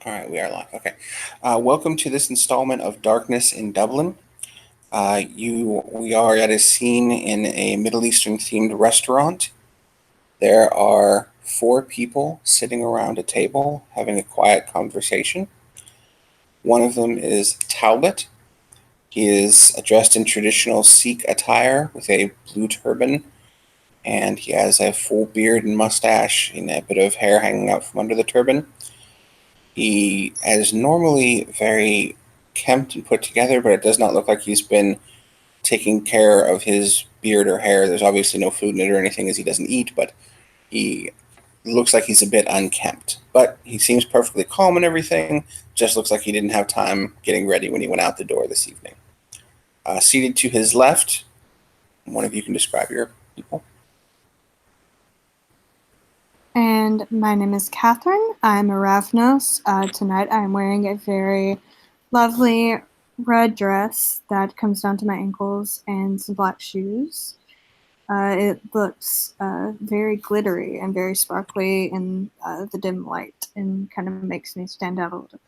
All right, we are live. Okay. Welcome to this installment of Darkness in Dublin. We are at a scene in a Middle Eastern themed restaurant. There are four people sitting around a table having a quiet conversation. One of them is Talbot. He is dressed in traditional Sikh attire with a blue turban, and he has a full beard and mustache and a bit of hair hanging out from under the turban. He is normally very kempt and put together, but it does not look like he's been taking care of his beard or hair. There's obviously no food in it or anything as he doesn't eat, but he looks like he's a bit unkempt. But he seems perfectly calm and everything. Just looks like he didn't have time getting ready when he went out the door this evening. Seated to his left, one of you can describe your people. And my name is Catherine. I'm a Ravnos. Tonight I'm wearing a very lovely red dress that comes down to my ankles and some black shoes. It looks very glittery and very sparkly in the dim light and kind of makes me stand out a little bit.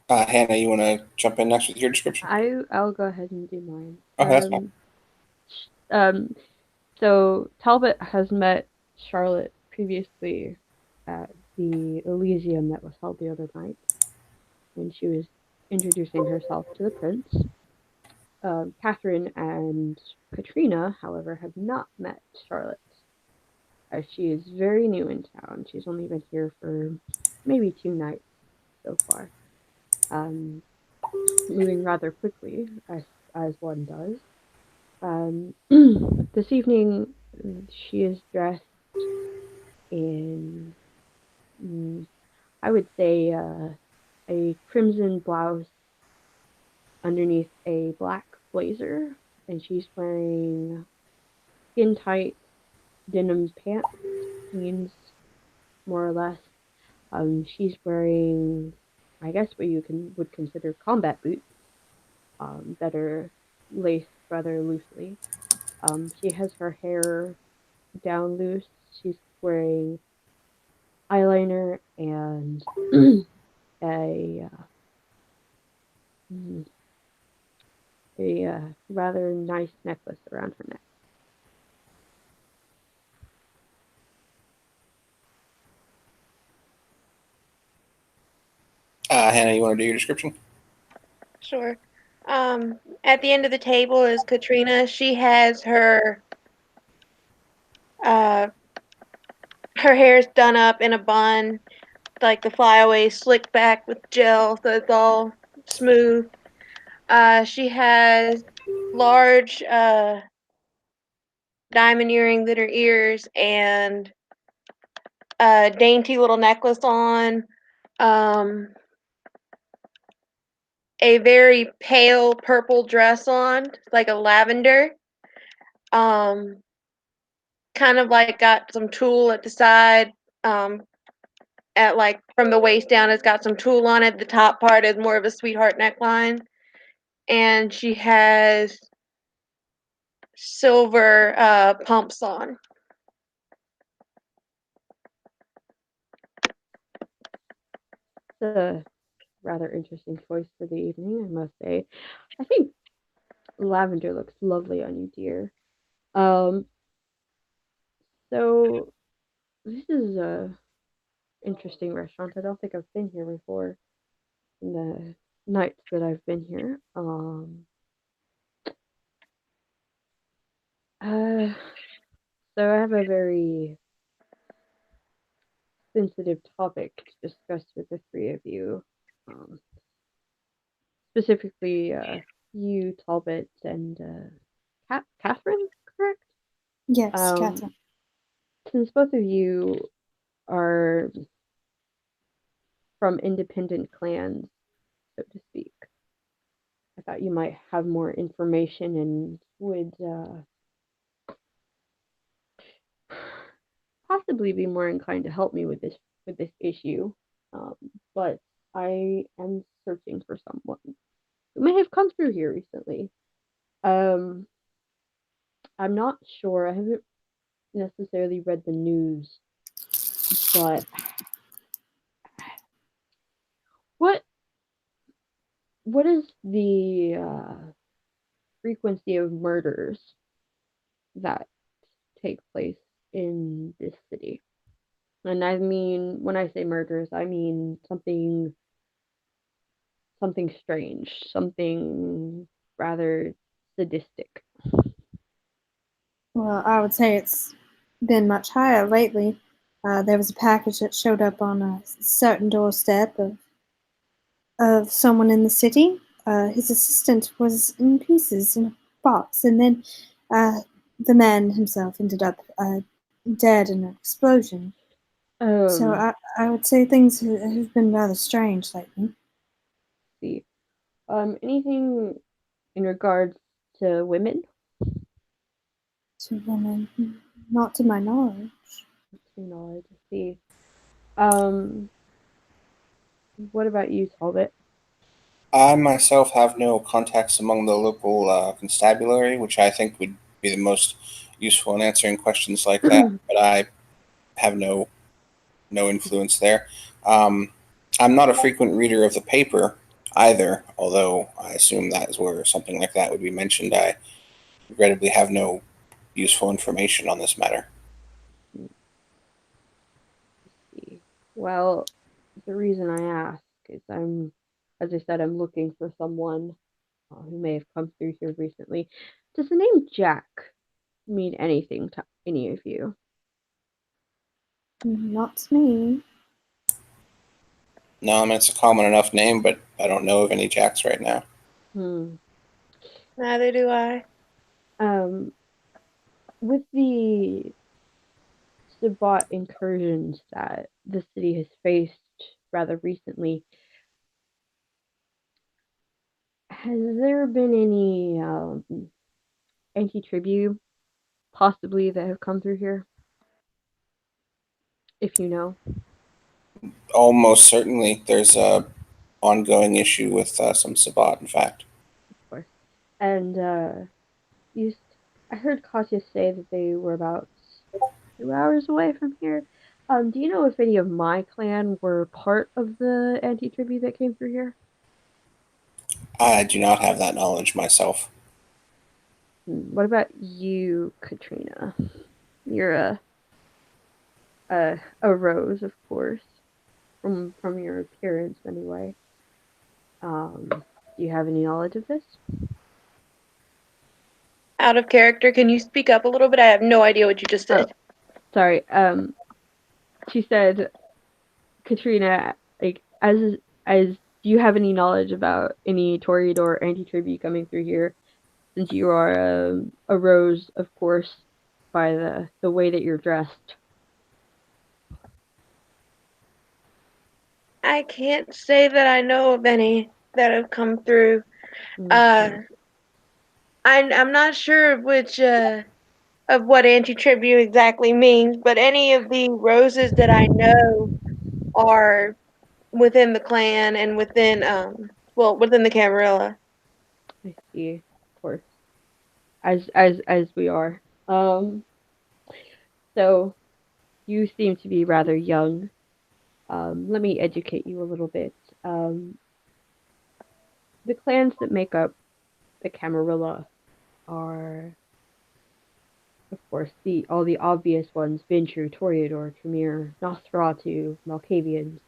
Hannah, you want to jump in next with your description? I'll go ahead and do mine. Okay, that's fine. Um, so Talbot has met Charlotte previously at the Elysium that was held the other night when she was introducing herself to the prince. Catherine and Katrina, however, have not met Charlotte, as she is very new in town. She's only been here for maybe 2 nights so far, um, moving rather quickly, as one does. This evening, she is dressed in, mm, I would say, a crimson blouse underneath a black blazer, and she's wearing skin tight denim pants, jeans, more or less. She's wearing, I guess, what you would consider combat boots, that are laced rather loosely. She has her hair down loose. She's wearing eyeliner and a mm, rather nice necklace around her neck. Hannah, you want to do your description? Sure. At the end of the table is Katrina. She has uh her hair's done up in a bun, like the flyaway slicked back with gel, so it's all smooth. She has large diamond earrings in her ears and a dainty little necklace on. Um, a very pale purple dress on, like a lavender. Um, kind of like got some tulle at the side. Um, at like from the waist down, it's got some tulle on it. The top part is more of a sweetheart neckline, and she has silver pumps on. It's a rather interesting choice for the evening, I must say. I think lavender looks lovely on you, dear. Um, so this is a interesting restaurant. I don't think I've been here before in the nights that I've been here. Uh, so I have a very sensitive topic to discuss with the three of you. Um, Specifically, you, Talbot, and Catherine, correct? Yes, Um, Catherine. since both of you are from independent clans, so to speak, I thought you might have more information and would possibly be more inclined to help me with this issue. Um, but I am searching for someone who may have come through here recently. Um, I'm not sure. I haven't necessarily read the news, but what what is the frequency of murders that take place in this city? And I mean, when I say murders, I mean something strange, something rather sadistic. Well, I would say it's been much higher lately. There was a package that showed up on a certain doorstep of someone in the city. His assistant was in pieces in a box, and then uh, the man himself ended up dead in an explosion. So Um, I would say things have been rather strange lately. see, anything in regards to women? To women, not to my knowledge. To knowledge, see. Um, what about you, Talbot? I myself have no contacts among the local constabulary, which I think would be the most useful in answering questions like that. But I have no influence there. Um, I'm not a frequent reader of the paper either, although I assume that is where something like that would be mentioned. I regrettably have no useful information on this matter. See. Well, the reason I ask is as I said, I'm looking for someone who may have come through here recently. Does the name Jack mean anything to any of you? Not to me. No, I mean it's a common enough name, but I don't know of any Jacks right now. Hmm. Neither do I. Um, with the Sabbat incursions that the city has faced rather recently, has there been any anti-tribute possibly that have come through here? If you know, Almost certainly, there's a ongoing issue with some Sabat. In fact, of course. And you, I heard Katya say that they were about 2 hours away from here. Do you know if any of my clan were part of the anti-tribute that came through here? I do not have that knowledge myself. What about you, Katrina? You're a rose, of course, from your appearance anyway. Do you have any knowledge of this? Out of character, can you speak up a little bit? I have no idea what you just Oh, said. sorry. She said, Katrina, like as do you have any knowledge about any Toreador anti-tribute coming through here? Since you are a rose, of course, by the way that you're dressed. I can't say that I know of any that have come through. Uh, Mm-hmm. I'm not sure of which of what anti-tribute exactly means, but any of the roses that I know are within the clan and within within the Camarilla. I see, of course, as we are. Um, so you seem to be rather young. Let me educate you a little bit. Um, the clans that make up the Camarilla are, of course, the all the obvious ones: Vintru, Toreador, Tremere, Nosferatu, Malkavians,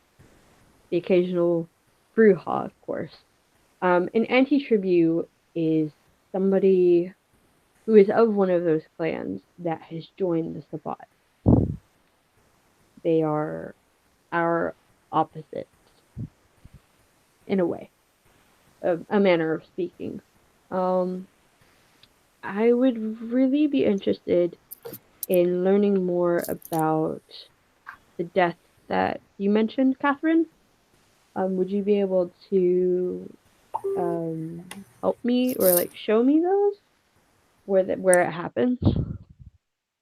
the occasional Bruja, of course. An anti-tribute is somebody who is of one of those clans that has joined the Sabbat. They are our opposites, in a way, a manner of speaking. Um, I would really be interested in learning more about the deaths that you mentioned, Catherine. Would you be able to help me or like show me those where it happens?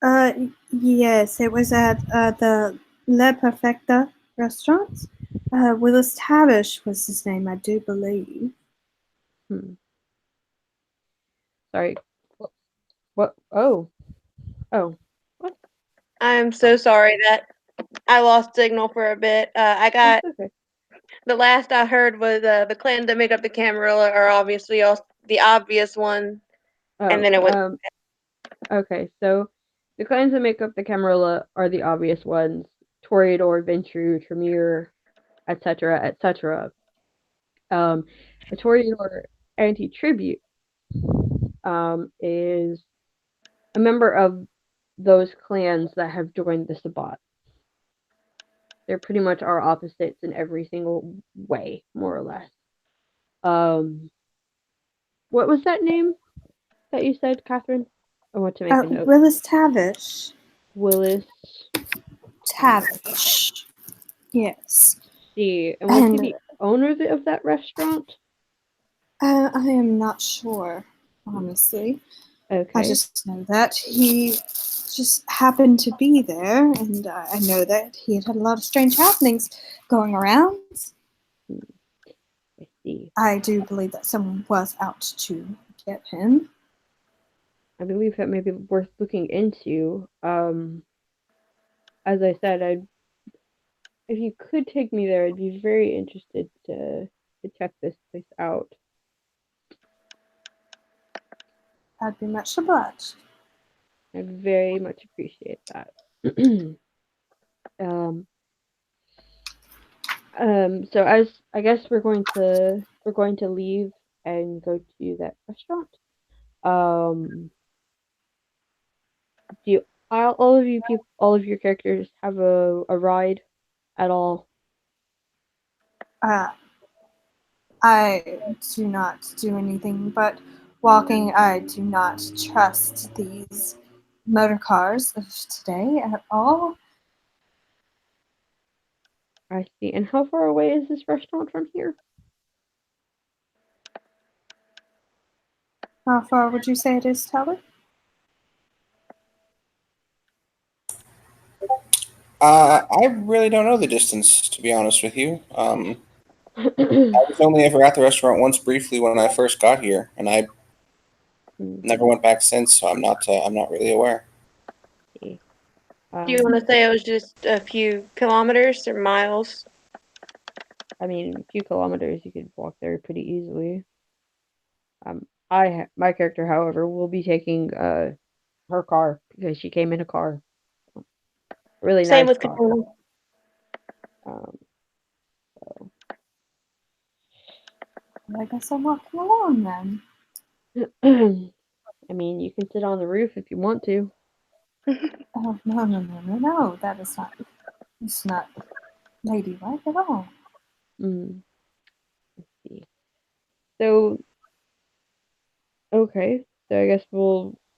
Uh, yes, it was at the Le Perfecta restaurant. Willis Tavish was his name, I do believe. Hmm. Sorry. What? Oh. Oh. What? I'm so sorry that I lost signal for a bit. I got That's okay. the last I heard was the clans that make up the Camarilla are obviously the obvious one, and Oh. then it was Okay. So the clans that make up the Camarilla are the obvious ones: Toreador, Ventrue, Tremere, etc., etc. A Toreador anti-tribute is a member of those clans that have joined the Sabbat. They're pretty much our opposites in every single way, more or less. Um, what was that name that you said, Catherine? I want to make a note. Willis Tavish. Willis Tavish. Tavish. Yes. See, and was he And the owner of that restaurant? I am not sure, honestly. I Okay. just know that he just happened to be there, and I know that he had a lot of strange happenings going around. I see. I do believe that someone was out to get him. I believe that may be worth looking into. As I said, if you could take me there, I'd be very interested to check this place out. I'd be much obliged. I very much appreciate that. um, so as I guess we're going to leave and go to that restaurant. Um, do you, all of you people, all of your characters have a ride at all? Uh, I do not do anything but walking. I do not trust these motor cars of today at all. I see. And how far away is this restaurant from here? How far would you say it is, Tyler? I really don't know the distance, to be honest with you. I was only ever at the restaurant once briefly when I first got here, and I Hmm, never went back since. So I'm not really aware. see. Do you want to Um, say it was just a few kilometers or miles? I mean, a few kilometers, you could walk there pretty easily. My character, however, will be taking her car because she came in a car, really Same nice with car. Katrina. Um, I guess I'm walking along then. so I mean, you can sit on the roof if you want to. Oh, no, no, no, no, no. It's not ladylike at all. Mm, let's see. So okay, so I guess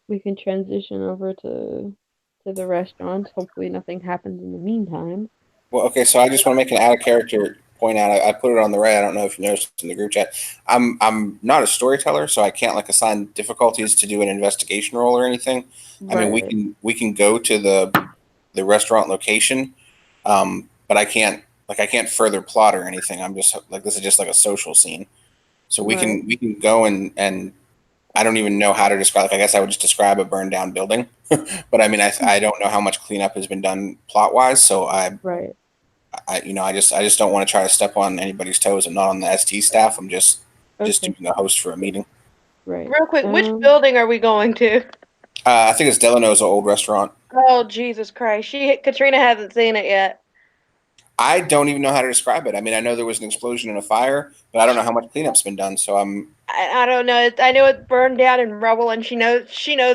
we can transition over to the restaurant. Hopefully, nothing happens in the meantime. Well, okay, so I just want to make an out of character point out. I put it on the right. I don't know if you noticed in the group chat. I'm not a storyteller, so I can't like assign difficulties to do an investigation roll or anything. I mean, we Right, can go to the restaurant location, but I can't further plot or anything. I'm just like this is just like a social scene. So right, we can go and I don't even know how to describe. Like I guess I would just describe a burned down building, but I mean I don't know how much cleanup has been done plot wise. So right. I just don't want to try to step on anybody's toes. I'm not on the ST staff. I'm just Okay, doing the host for a meeting. right. Real quick, which building are we going to? I think it's Delano's old restaurant. Oh, Jesus Christ. Katrina hasn't seen it yet. I don't even know how to describe it. I mean, I know there was an explosion and a fire, but I don't know how much cleanup's been done. So I don't know. I know it's burned down in rubble, and she knows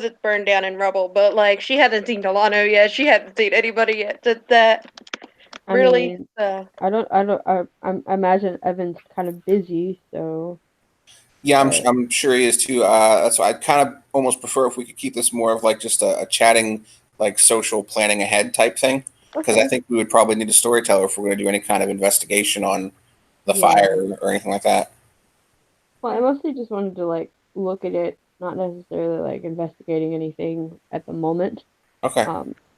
it's burned down in rubble. But like, she hasn't seen Delano yet. She hasn't seen anybody yet. That I really. mean, I imagine Evan's kind of busy, so yeah, but I'm sure he is too. That's why I kind of almost prefer if we could keep this more of like just a chatting, like social planning ahead type thing. Because I okay, think we would probably need a storyteller if we're going to do any kind of investigation on the yeah. fire or anything like that. Well, I mostly just wanted to like look at it, not necessarily like investigating anything at the moment. Okay.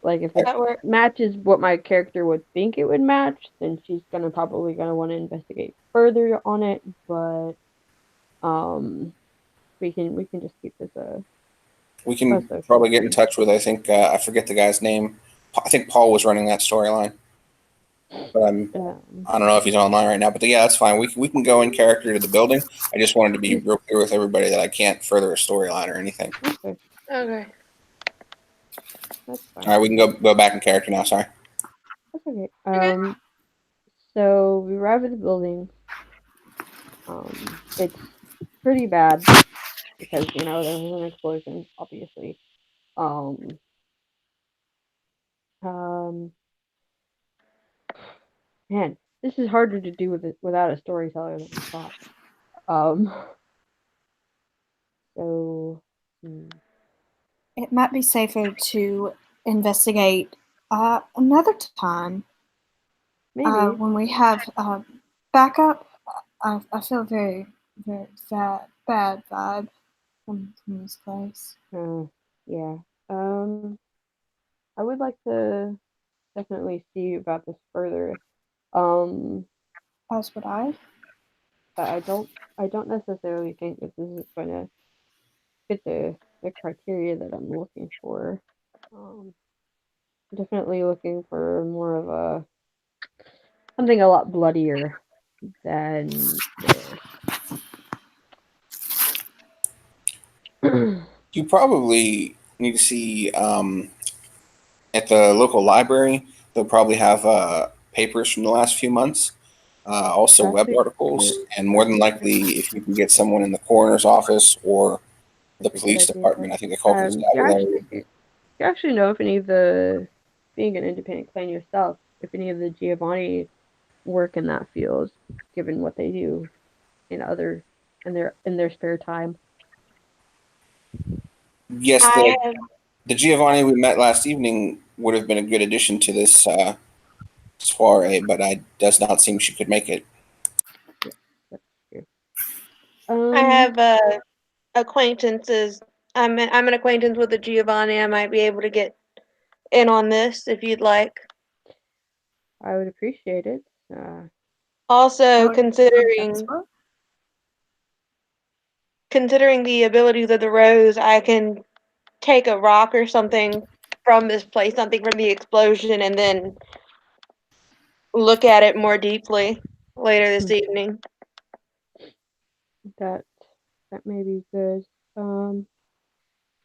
Like if it That work. matches what my character would think it would match, then she's probably gonna want to investigate further on it. But um, we can just keep this We can social probably get in media. touch with, I think, I forget the guy's name. I think Paul was running that storyline, but I don't know if he's online right now. But yeah, that's fine. We can go in character to the building. I just wanted to be real clear with everybody that I can't further a storyline or anything. Okay, Okay. that's fine. All right, we can go back in character now. Sorry. That's okay. So we arrive at the building. It's pretty bad because there was an explosion, obviously. Um, um, Man, this is harder to do without a storyteller than I thought. Um, so hmm, It might be safer to investigate another time maybe. when we have backup. I feel very, very bad vibe from this place. Yeah. Um, I would like to definitely see about this further. Um, As would I. but I don't necessarily think that this is going to fit the criteria that I'm looking for. Um, Definitely looking for more of a something a lot bloodier than this. You probably need to see at the local library. They'll probably have papers from the last few months, also That's web a articles, good. and more That's than a good. likely, if you can get someone in the coroner's office or the That's a good police idea. department, I think the call Do constabulary. you actually know if any of the being an independent clan yourself, if any of the Giovanni work in that field, given what they do in other in their spare time? Yes, I have the Giovanni we met last evening would have been a good addition to this soiree, but I does not seem she could make it. Yeah, that's true. I Um, have acquaintances. I'm an acquaintance with the Giovanni. I might be able to get in on this if you'd like. I would appreciate it. Uh, Also, Or considering Facebook. considering the abilities of the rose, I can take a rock or something from this place, something from the explosion, and then look at it more deeply later this evening. that that may be good. Um,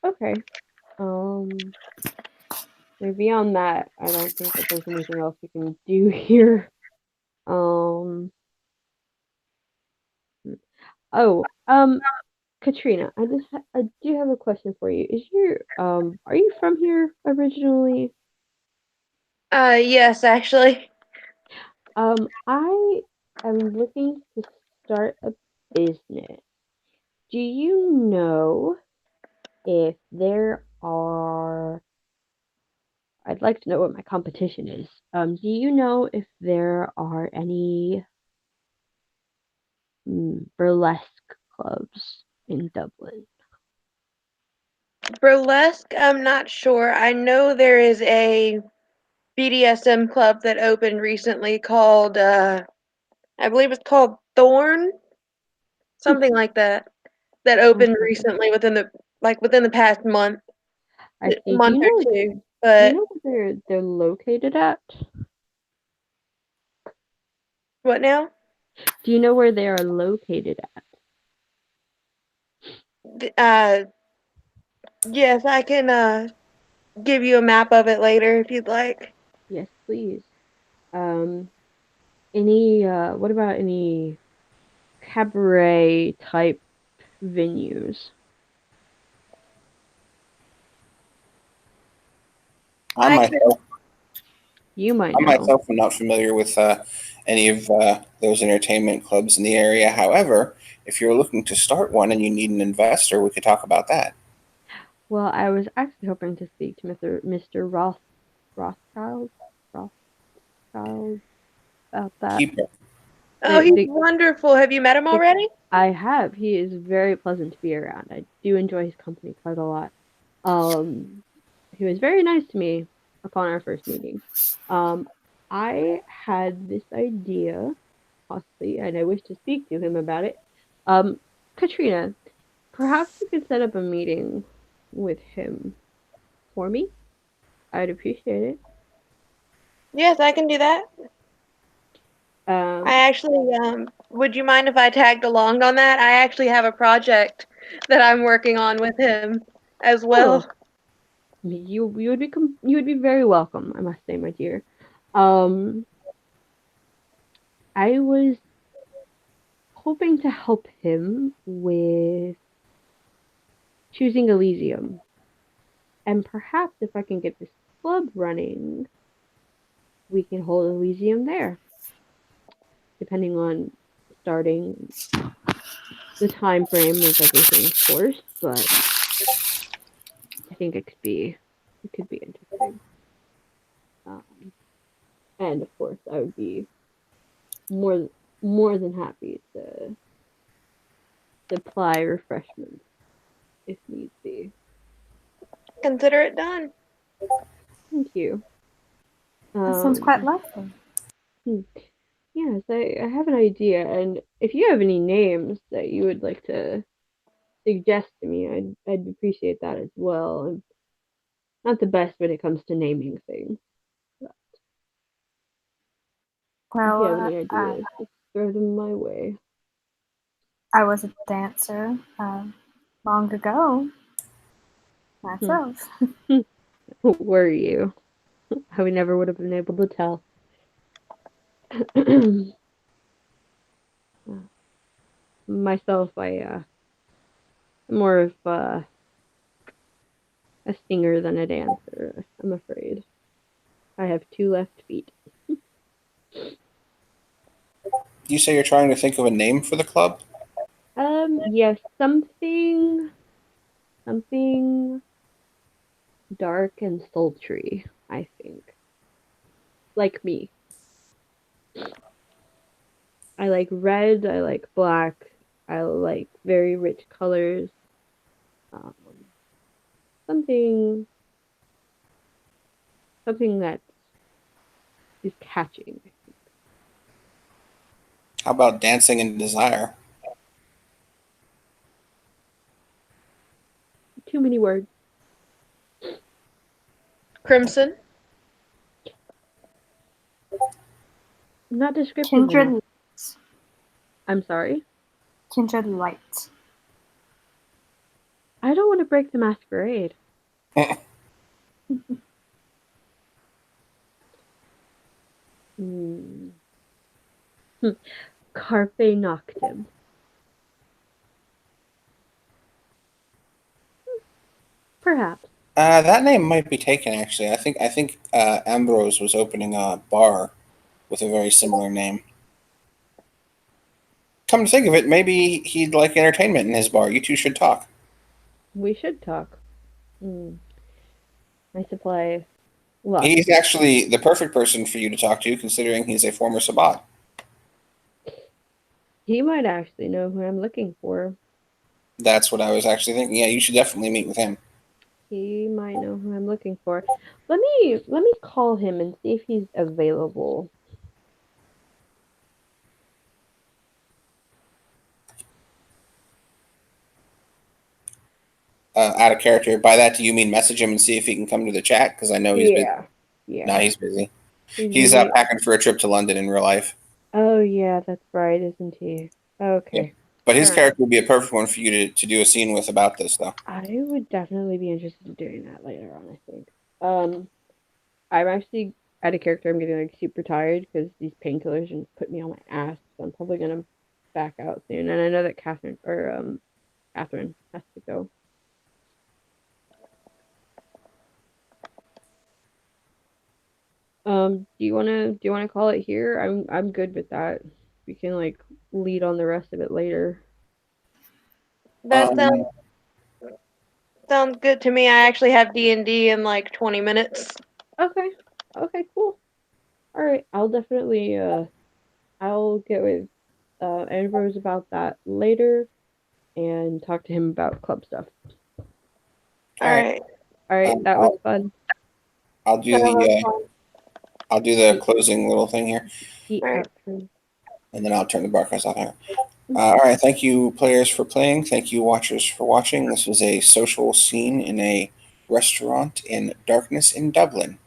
okay. Um, Beyond that, I don't think that there's anything else we can do here. Um, oh, Katrina, I do have a question for you. Are you from here originally? Yes, actually. I am looking to start a business. Do you know if there are I'd like to know what my competition is. Do you know if there are any burlesque clubs in Dublin? Burlesque, I'm not sure. I know there is a BDSM club that opened recently called, I believe it's called Thorn, something like that, that opened Okay, recently within the past month, I a see. month or two. Do you But know where they're located at? what now? Do you know where they are located at? Uh, yes, I can give you a map of it later if you'd like. Yes, please. Um, any what about any cabaret type venues? I I can. myself, You might I know. myself am not familiar with any of those entertainment clubs in the area. However, if you're looking to start one and you need an investor, we could talk about that. Well, I was actually hoping to speak to Mr. Rothschild Rothschild about that. Oh, Keeper. he's The wonderful. Have you met him the already? I have. He is very pleasant to be around. I do enjoy his company quite a lot. Um, he was very nice to me upon our first meeting. Um, I had this idea, possibly, and I wish to speak to him about it. Um, Katrina, perhaps we could set up a meeting with him for me, I'd appreciate it. Yes, I can do that. Um, I actually, would you mind if I tagged along on that? I actually have a project that I'm working on with him as well. you would be very welcome, I must say, my dear. Um, I was hoping to help him with choosing Elysium, and perhaps if I can get this club running, we can hold Elysium there, depending on starting the time frame of everything, of course. But I think it could be interesting. Um, and of course, I would be more more than happy to supply refreshments if need be. Consider it done. Thank you. That sounds quite Um, lovely. hmm, yes, I have an idea, and if you have any names that you would like to suggest to me, I'd appreciate that as well. I'm not the best when it comes to naming things. But if you have Well, any ideas, just throw them my way. I was a dancer long ago Hmm. myself. Were you? I never would have been able to tell. Myself, I'm more of a singer than a dancer, I'm afraid. I have two left feet. You say you're trying to think of a name for the club? Yes, something dark and sultry, I think. Like me. I like red, I like black, I like very rich colors. Um, something something that is catching. How about Dancing in Desire? Too many words. Crimson. Not descriptive enough. Kindred, I'm sorry. kindred light. I don't want to break the masquerade. Hmm. Carpe noctem. Perhaps. That name might be taken actually. I think Ambrose was opening a bar with a very similar name. Come to think of it, maybe he'd like entertainment in his bar. You two should talk. We should talk. Hmm. I supply lots He's of. actually the perfect person for you to talk to, considering he's a former Sabbat. He might actually know who I'm looking for. That's what I was actually thinking. Yeah, you should definitely meet with him. He might know who I'm looking for. Let me call him and see if he's available. Out of character. By that, do you mean message him and see if he can come to the chat? Because I know he's busy. Yeah. No, Yeah. he's busy. He's He's busy. packing for a trip to London in real life. Oh yeah, that's right, isn't he? Yeah. Okay. But All his right. character would be a perfect one for you to do a scene with about this, though. I would definitely be interested in doing that later on, I think. I'm actually at a character I'm getting like super tired because these painkillers and put me on my ass. So I'm probably gonna back out soon. And I know that Catherine has to go. Do you wanna call it here? I'm good with that. We can like lead on the rest of it later. That Um, sounds good to me. I actually have D&D in like 20 minutes. Okay. Okay, cool. All right. I'll get with Ambrose about that later and talk to him about club stuff. all All right. right. All right, that was I'll fun. I'll do That was the fun. I'll do the The, closing little thing here, the All right. outro. and then I'll turn the broadcast off here. All right, thank you, players, for playing. Thank you, watchers, for watching. This was a social scene in a restaurant in Darkness in Dublin.